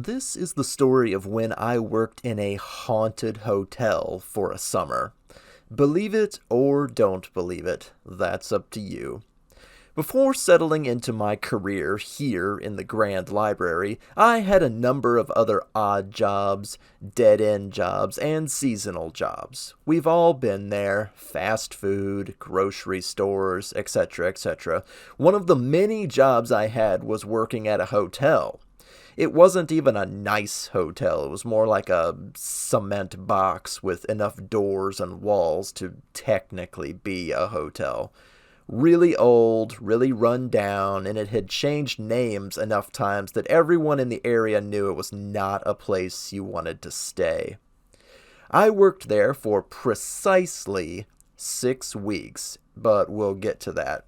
This is the story of when I worked in a haunted hotel for a summer. Believe it or don't believe it, that's up to you. Before settling into my career here in the Grand Library, I had a number of other odd jobs, dead-end jobs, and seasonal jobs. We've all been there: fast food, grocery stores, etc., etc. One of the many jobs I had was working at a hotel. It wasn't even a nice hotel. It was more like a cement box with enough doors and walls to technically be a hotel. Really old, really run down, and it had changed names enough times that everyone in the area knew it was not a place you wanted to stay. I worked there for precisely 6 weeks, but we'll get to that.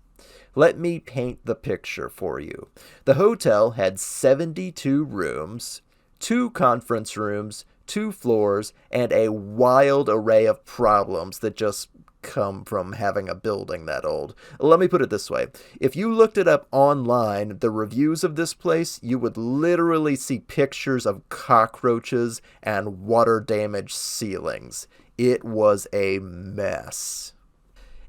Let me paint the picture for you. The hotel had 72 rooms, 2 conference rooms, 2 floors, and a wild array of problems that just come from having a building that old. Let me put it this way. If you looked it up online, the reviews of this place, you would literally see pictures of cockroaches and water-damaged ceilings. It was a mess.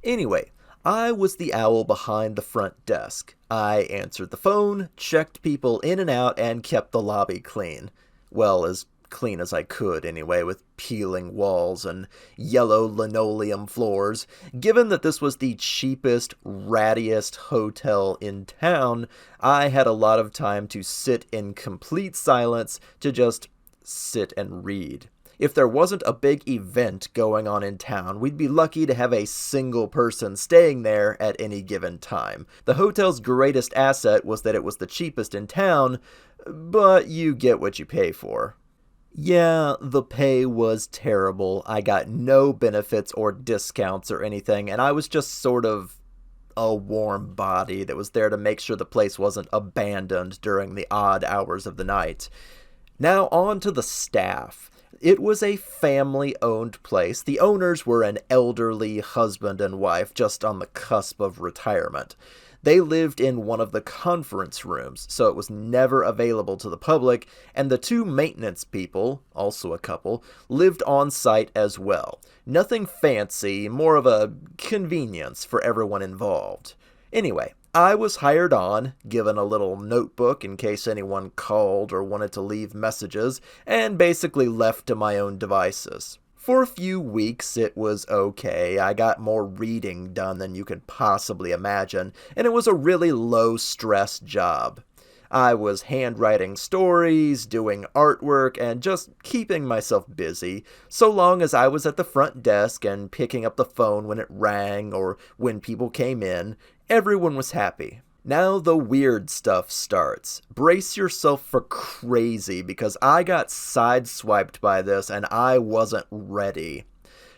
Anyway, I was the owl behind the front desk. I answered the phone, checked people in and out, and kept the lobby clean. Well, as clean as I could anyway, with peeling walls and yellow linoleum floors. Given that this was the cheapest, rattiest hotel in town, I had a lot of time to sit in complete silence to just sit and read. If there wasn't a big event going on in town, we'd be lucky to have a single person staying there at any given time. The hotel's greatest asset was that it was the cheapest in town, but you get what you pay for. Yeah, the pay was terrible. I got no benefits or discounts or anything, and I was just sort of a warm body that was there to make sure the place wasn't abandoned during the odd hours of the night. Now on to the staff. It was a family-owned place. The owners were an elderly husband and wife just on the cusp of retirement. They lived in one of the conference rooms, so it was never available to the public, and the 2 maintenance people, also a couple, lived on site as well. Nothing fancy, more of a convenience for everyone involved. Anyway, I was hired on, given a little notebook in case anyone called or wanted to leave messages, and basically left to my own devices. For a few weeks, it was okay. I got more reading done than you can possibly imagine, and it was a really low-stress job. I was handwriting stories, doing artwork, and just keeping myself busy, so long as I was at the front desk and picking up the phone when it rang or when people came in. Everyone was happy. Now the weird stuff starts. Brace yourself for crazy, because I got sideswiped by this and I wasn't ready.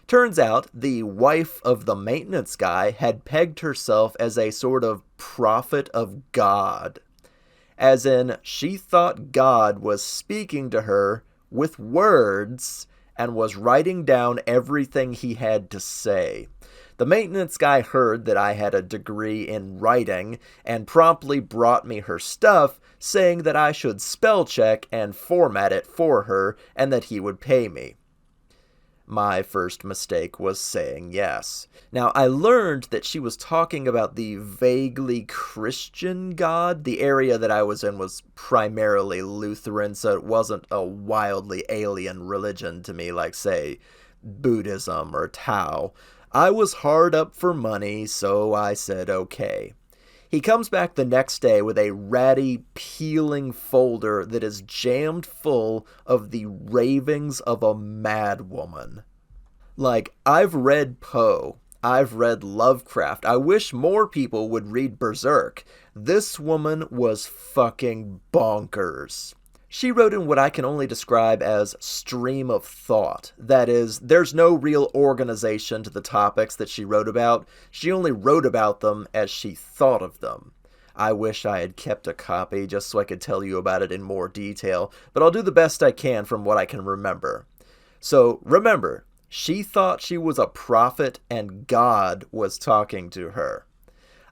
Turns out the wife of the maintenance guy had pegged herself as a sort of prophet of God. As in, she thought God was speaking to her with words and was writing down everything he had to say. The maintenance guy heard that I had a degree in writing and promptly brought me her stuff, saying that I should spell check and format it for her and that he would pay me. My first mistake was saying yes. Now, I learned that she was talking about the vaguely Christian God. The area that I was in was primarily Lutheran, so it wasn't a wildly alien religion to me like, say, Buddhism or Tao. I was hard up for money, so I said okay. He comes back the next day with a ratty, peeling folder that is jammed full of the ravings of a madwoman. Like, I've read Poe. I've read Lovecraft. I wish more people would read Berserk. This woman was fucking bonkers. She wrote in what I can only describe as stream of thought. That is, there's no real organization to the topics that she wrote about. She only wrote about them as she thought of them. I wish I had kept a copy just so I could tell you about it in more detail, but I'll do the best I can from what I can remember. So, remember, she thought she was a prophet and God was talking to her.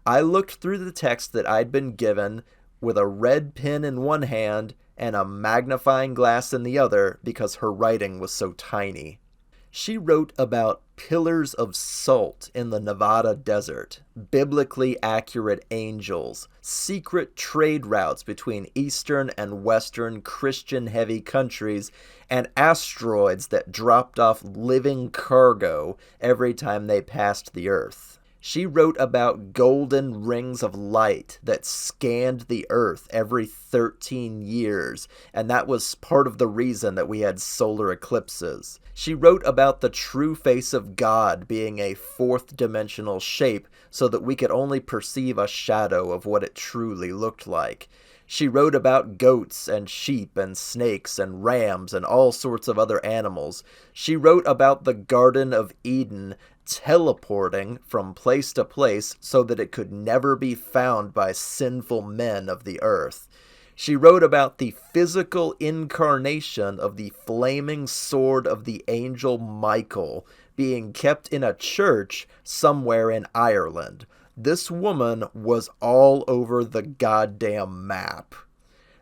I looked through the text that I'd been given with a red pen in one hand and a magnifying glass in the other because her writing was so tiny. She wrote about pillars of salt in the Nevada desert, biblically accurate angels, secret trade routes between Eastern and Western Christian-heavy countries, and asteroids that dropped off living cargo every time they passed the Earth. She wrote about golden rings of light that scanned the Earth every 13 years, and that was part of the reason that we had solar eclipses. She wrote about the true face of God being a fourth-dimensional shape so that we could only perceive a shadow of what it truly looked like. She wrote about goats and sheep and snakes and rams and all sorts of other animals. She wrote about the Garden of Eden teleporting from place to place so that it could never be found by sinful men of the earth. She wrote about the physical incarnation of the flaming sword of the angel Michael being kept in a church somewhere in Ireland. This woman was all over the goddamn map.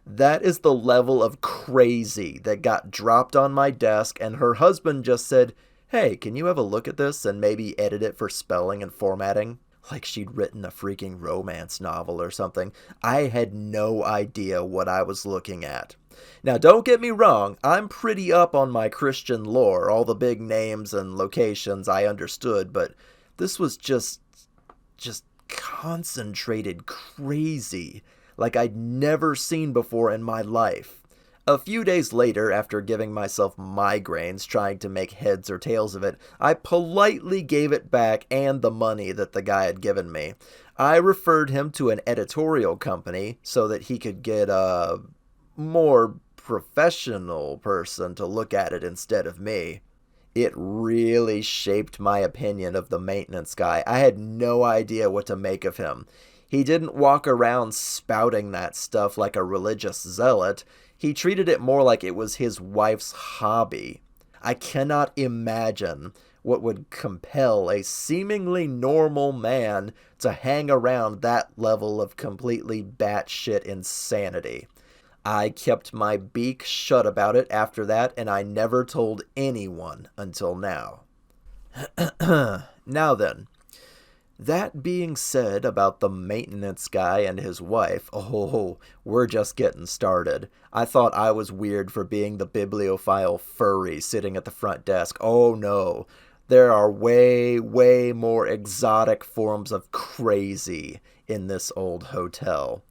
That is the level of crazy that got dropped on my desk, and her husband just said, "Hey, can you have a look at this and maybe edit it for spelling and formatting?" Like she'd written a freaking romance novel or something. I had no idea what I was looking at. Now, don't get me wrong, I'm pretty up on my Christian lore. All the big names and locations I understood, but this was just concentrated crazy like I'd never seen before in my life. A few days later, after giving myself migraines trying to make heads or tails of it, I politely gave it back and the money that the guy had given me. I referred him to an editorial company so that he could get a more professional person to look at it instead of me. It really shaped my opinion of the maintenance guy. I had no idea what to make of him. He didn't walk around spouting that stuff like a religious zealot. He treated it more like it was his wife's hobby. I cannot imagine what would compel a seemingly normal man to hang around that level of completely batshit insanity. I kept my beak shut about it after that, and I never told anyone until now. Now then, that being said about the maintenance guy and his wife, we're just getting started. I thought I was weird for being the bibliophile furry sitting at the front desk. Oh no, there are way, way more exotic forms of crazy in this old hotel.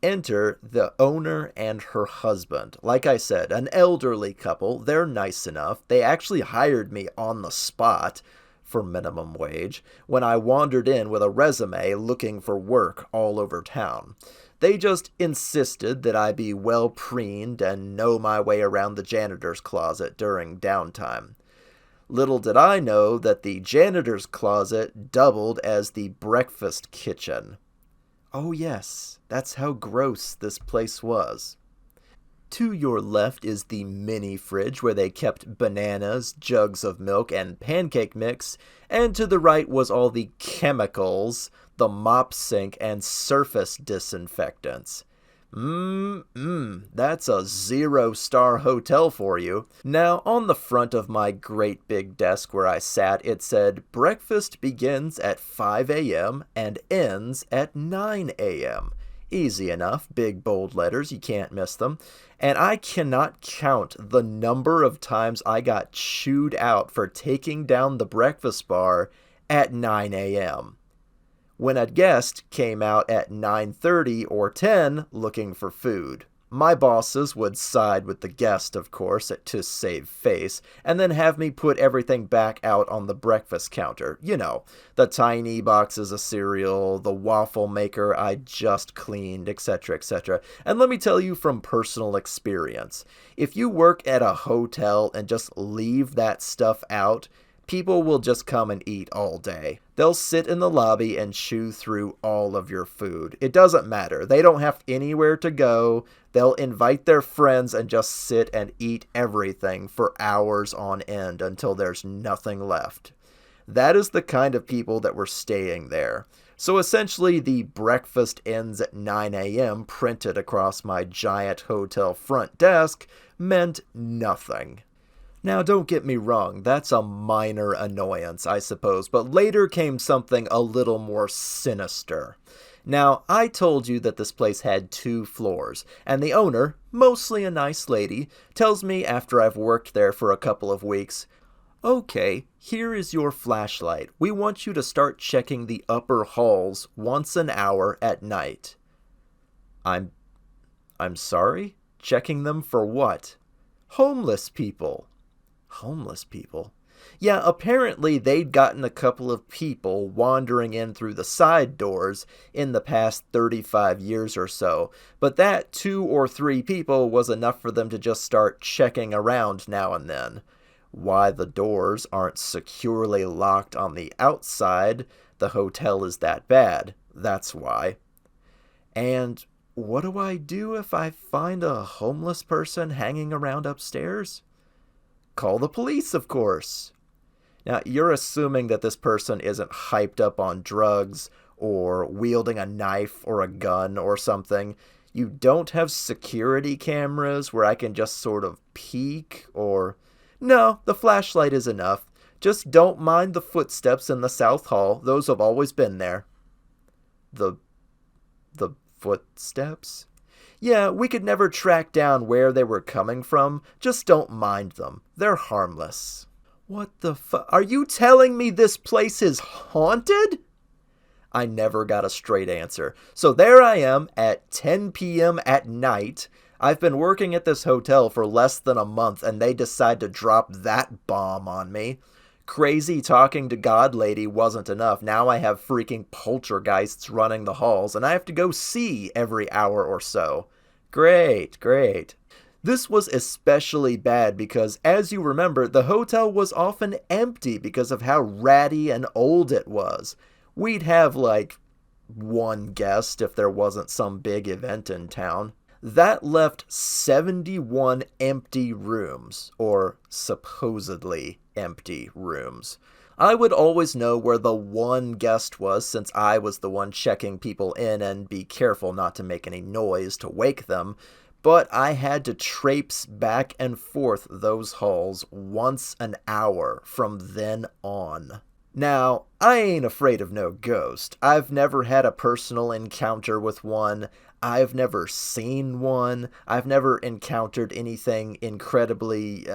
Enter the owner and her husband. Like I said, an elderly couple. They're nice enough. They actually hired me on the spot for minimum wage when I wandered in with a resume looking for work all over town. They just insisted that I be well preened and know my way around the janitor's closet during downtime. Little did I know that the janitor's closet doubled as the breakfast kitchen. Oh yes, that's how gross this place was. To your left is the mini fridge where they kept bananas, jugs of milk, and pancake mix, and to the right was all the chemicals, the mop sink, and surface disinfectants. That's a 0-star hotel for you. Now, on the front of my great big desk where I sat, it said, breakfast begins at 5 a.m. and ends at 9 a.m. Easy enough, big bold letters, you can't miss them. And I cannot count the number of times I got chewed out for taking down the breakfast bar at 9 a.m. when a guest came out at 9:30 or 10 looking for food. My bosses would side with the guest, of course, to save face, and then have me put everything back out on the breakfast counter. You know, the tiny boxes of cereal, the waffle maker I just cleaned, etc., etc. And let me tell you from personal experience, if you work at a hotel and just leave that stuff out, people will just come and eat all day. They'll sit in the lobby and chew through all of your food. It doesn't matter. They don't have anywhere to go. They'll invite their friends and just sit and eat everything for hours on end until there's nothing left. That is the kind of people that were staying there. So essentially, the breakfast ends at 9 a.m. printed across my giant hotel front desk meant nothing. Now, don't get me wrong, that's a minor annoyance, I suppose, but later came something a little more sinister. Now, I told you that this place had 2 floors, and the owner, mostly a nice lady, tells me after I've worked there for a couple of weeks, "Okay, here is your flashlight. We want you to start checking the upper halls once an hour at night." I'm sorry? Checking them for what? Homeless people. Homeless people? Yeah, apparently they'd gotten a couple of people wandering in through the side doors in the past 35 years or so, but that 2 or 3 people was enough for them to just start checking around now and then. Why the doors aren't securely locked on the outside, the hotel is that bad, that's why. And what do I do if I find a homeless person hanging around upstairs? Call the police, of course. Now, you're assuming that this person isn't hyped up on drugs or wielding a knife or a gun or something. You don't have security cameras where I can just sort of peek or... No, the flashlight is enough. Just don't mind the footsteps in the South Hall. Those have always been there. The footsteps? Yeah, we could never track down where they were coming from. Just don't mind them. They're harmless. What the Are you telling me this place is haunted? I never got a straight answer. So there I am at 10 p.m. at night. I've been working at this hotel for less than a month and they decide to drop that bomb on me. Crazy talking to God lady wasn't enough. Now I have freaking poltergeists running the halls and I have to go see every hour or so. Great, great. This was especially bad because, as you remember, the hotel was often empty because of how ratty and old it was. We'd have like 1 guest if there wasn't some big event in town. That left 71 empty rooms, or supposedly empty rooms. I would always know where the 1 guest was since I was the one checking people in and be careful not to make any noise to wake them, but I had to traipse back and forth those halls once an hour from then on. Now, I ain't afraid of no ghost. I've never had a personal encounter with one. I've never seen one. I've never encountered anything incredibly,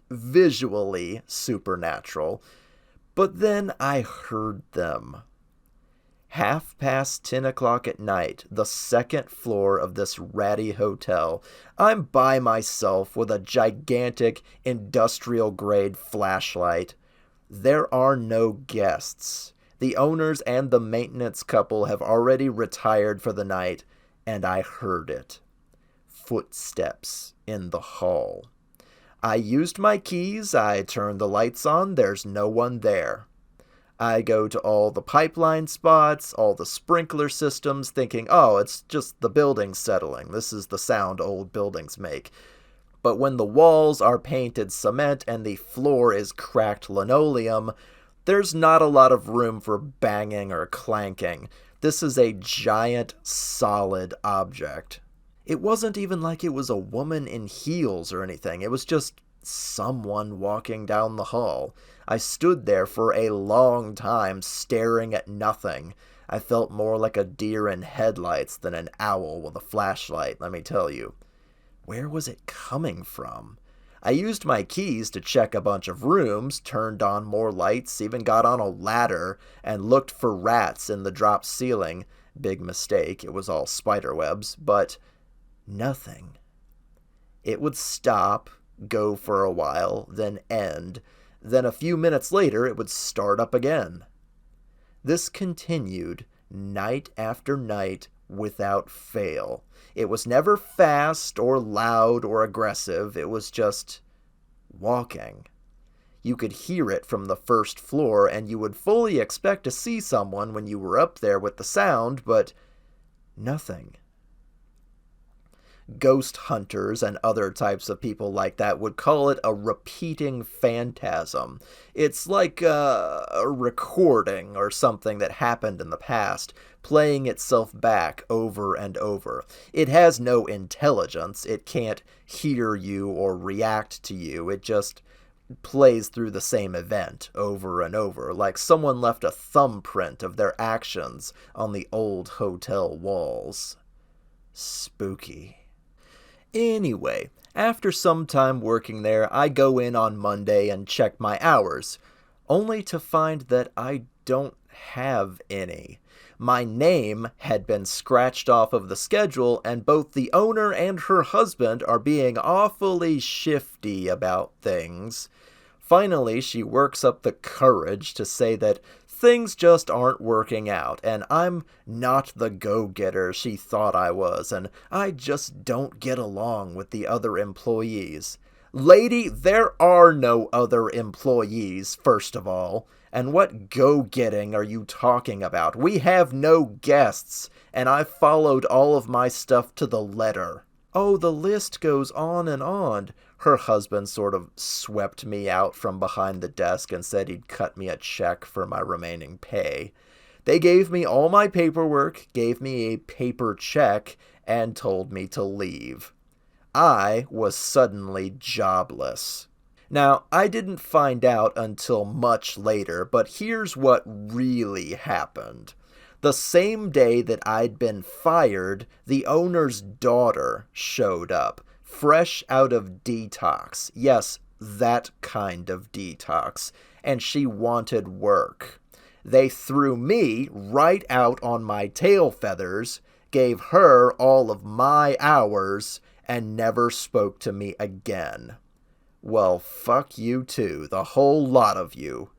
visually supernatural. But then I heard them. 10:30 at night, the 2nd floor of this ratty hotel. I'm by myself with a gigantic industrial-grade flashlight. There are no guests. The owners and the maintenance couple have already retired for the night, and I heard it. Footsteps in the hall. I used my keys, I turned the lights on, there's no one there. I go to all the pipeline spots, all the sprinkler systems, thinking, oh, it's just the building settling. This is the sound old buildings make. But when the walls are painted cement and the floor is cracked linoleum, there's not a lot of room for banging or clanking. This is a giant, solid object. It wasn't even like it was a woman in heels or anything. It was just someone walking down the hall. I stood there for a long time staring at nothing. I felt more like a deer in headlights than an owl with a flashlight, let me tell you. Where was it coming from? I used my keys to check a bunch of rooms, turned on more lights, even got on a ladder, and looked for rats in the drop ceiling. Big mistake, it was all spiderwebs, but nothing. It would stop, go for a while, then end. Then a few minutes later, it would start up again. This continued night after night without fail. It was never fast or loud or aggressive. It was just walking. You could hear it from the 1st floor, and you would fully expect to see someone when you were up there with the sound, but nothing. ghost hunters and other types of people like that would call it a repeating phantasm. It's like a recording or something that happened in the past, playing itself back over and over. It has no intelligence. It can't hear you or react to you. It just plays through the same event over and over, like someone left a thumbprint of their actions on the old hotel walls. Spooky. Anyway, after some time working there, I go in on Monday and check my hours, only to find that I don't have any. My name had been scratched off of the schedule, and both the owner and her husband are being awfully shifty about things. Finally, she works up the courage to say that things just aren't working out, and I'm not the go-getter she thought I was, and I just don't get along with the other employees. Lady, there are no other employees, first of all. And what go-getting are you talking about? We have no guests, and I followed all of my stuff to the letter. Oh, the list goes on and on. Her husband sort of swept me out from behind the desk and said he'd cut me a check for my remaining pay. They gave me all my paperwork, gave me a paper check, and told me to leave. I was suddenly jobless. Now, I didn't find out until much later, but here's what really happened. The same day that I'd been fired, the owner's daughter showed up, fresh out of detox. Yes, that kind of detox. And she wanted work. They threw me right out on my tail feathers, gave her all of my hours, and never spoke to me again. Well, fuck you too, the whole lot of you.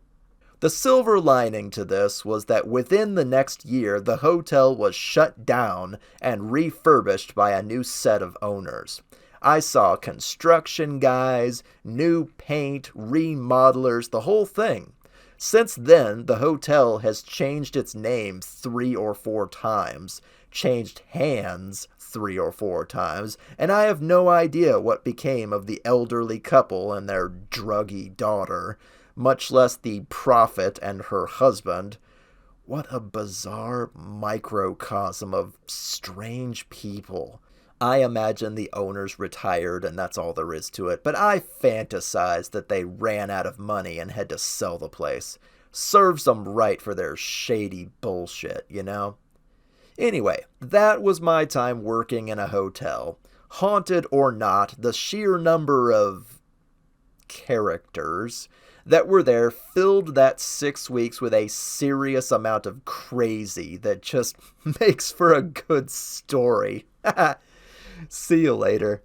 The silver lining to this was that within the next year, the hotel was shut down and refurbished by a new set of owners. I saw construction guys, new paint, remodelers, the whole thing. Since then, the hotel has changed its name 3 or 4 times, changed hands 3 or 4 times, and I have no idea what became of the elderly couple and their druggy daughter, much less the prophet and her husband. What a bizarre microcosm of strange people. I imagine the owners retired and that's all there is to it, but I fantasize that they ran out of money and had to sell the place. Serves them right for their shady bullshit, you know? Anyway, that was my time working in a hotel. Haunted or not, the sheer number of characters that were there filled that 6 weeks with a serious amount of crazy that just makes for a good story. See you later.